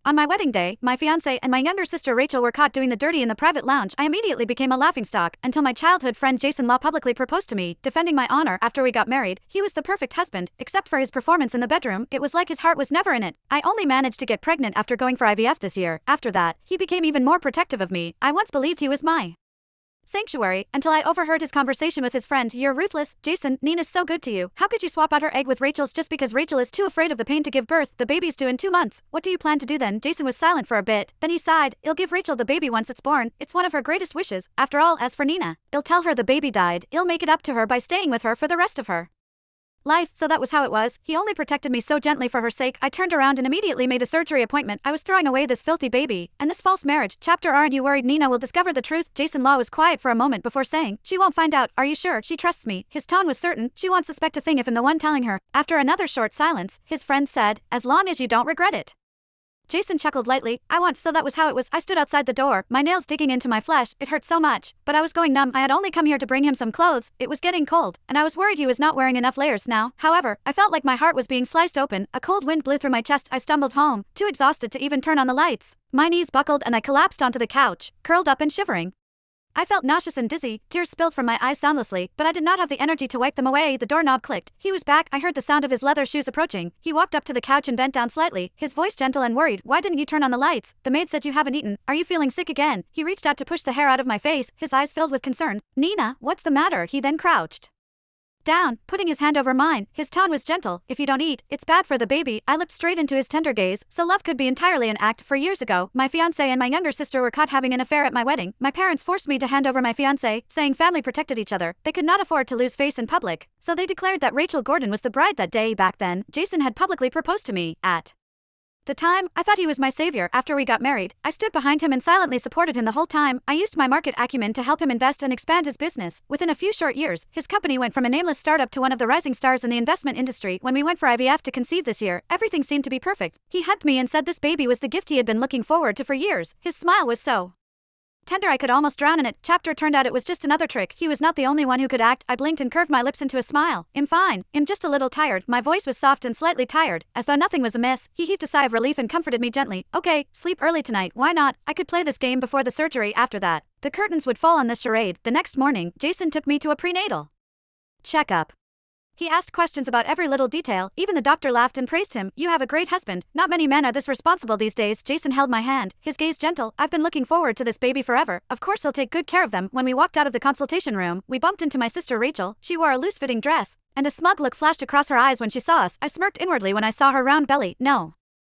On my wedding day, my fiancé and my younger sister Rachel were caught doing the dirty in the private lounge. I immediately became a laughingstock until my childhood friend Jason Law publicly proposed to me, defending my honor after we got married. He was the perfect husband, except for his performance in the bedroom. It was like his heart was never in it. I only managed to get pregnant after going for IVF this year. After that, he became even more protective of me. I once believed he was my sanctuary, until I overheard his conversation with his friend. You're ruthless, Jason. Nina's so good to you. How could you swap out her egg with Rachel's just because Rachel is too afraid of the pain to give birth? The baby's due in 2 months. What do you plan to do then? Jason was silent for a bit, then he sighed. I'll give Rachel the baby once it's born. It's one of her greatest wishes. After all, as for Nina, I'll tell her the baby died. I'll make it up to her by staying with her for the rest of her life. So that was how it was. He only protected me so gently for her sake. I turned around and immediately made a surgery appointment. I was throwing away this filthy baby and this false marriage. Chapter Aren't you worried Nina will discover the truth? Jason Law was quiet for a moment before saying, she won't find out. Are you sure? She trusts me. His tone was certain. She won't suspect a thing if I'm the one telling her. After another short silence, his friend said, as long as you don't regret it. Jason chuckled lightly. I won't. So that was how it was. I stood outside the door, my nails digging into my flesh. It hurt so much, but I was going numb. I had only come here to bring him some clothes. It was getting cold, and I was worried he was not wearing enough layers now. However, I felt like my heart was being sliced open. A cold wind blew through my chest. I stumbled home, too exhausted to even turn on the lights. My knees buckled and I collapsed onto the couch, curled up and shivering. I felt nauseous and dizzy, tears spilled from my eyes soundlessly, but I did not have the energy to wipe them away. The doorknob clicked. He was back. I heard the sound of his leather shoes approaching. He walked up to the couch and bent down slightly, his voice gentle and worried. Why didn't you turn on the lights? The maid said you haven't eaten. Are you feeling sick again? He reached out to push the hair out of my face, his eyes filled with concern. Nina, what's the matter? He then crouched down, putting his hand over mine. His tone was gentle. If you don't eat, it's bad for the baby. I looked straight into his tender gaze. So love could be entirely an act. For years ago, my fiancé and my younger sister were caught having an affair at my wedding. My parents forced me to hand over my fiancé, saying family protected each other. They could not afford to lose face in public, so they declared that Rachel Gordon was the bride that day. Back then, Jason had publicly proposed to me. At the time, I thought he was my savior. After we got married, I stood behind him and silently supported him the whole time. I used my market acumen to help him invest and expand his business. Within a few short years, his company went from a nameless startup to one of the rising stars in the investment industry. When we went for IVF to conceive this year, everything seemed to be perfect. He hugged me and said this baby was the gift he had been looking forward to for years. His smile was so tender I could almost drown in it. Chapter turned out it was just another trick. He was not the only one who could act. I blinked and curved my lips into a smile. I'm fine. I'm just a little tired. My voice was soft and slightly tired, as though nothing was amiss. He heaved a sigh of relief and comforted me gently. Okay, sleep early tonight. Why not? I could play this game before the surgery. After that, the curtains would fall on this charade. The next morning, Jason took me to a prenatal checkup. He asked questions about every little detail. Even the doctor laughed and praised him. You have a great husband. Not many men are this responsible these days. Jason held my hand, his gaze gentle. I've been looking forward to this baby forever. Of course he'll take good care of them. When we walked out of the consultation room, we bumped into my sister Rachel. She wore a loose-fitting dress, and a smug look flashed across her eyes when she saw us. I smirked inwardly when I saw her round belly. No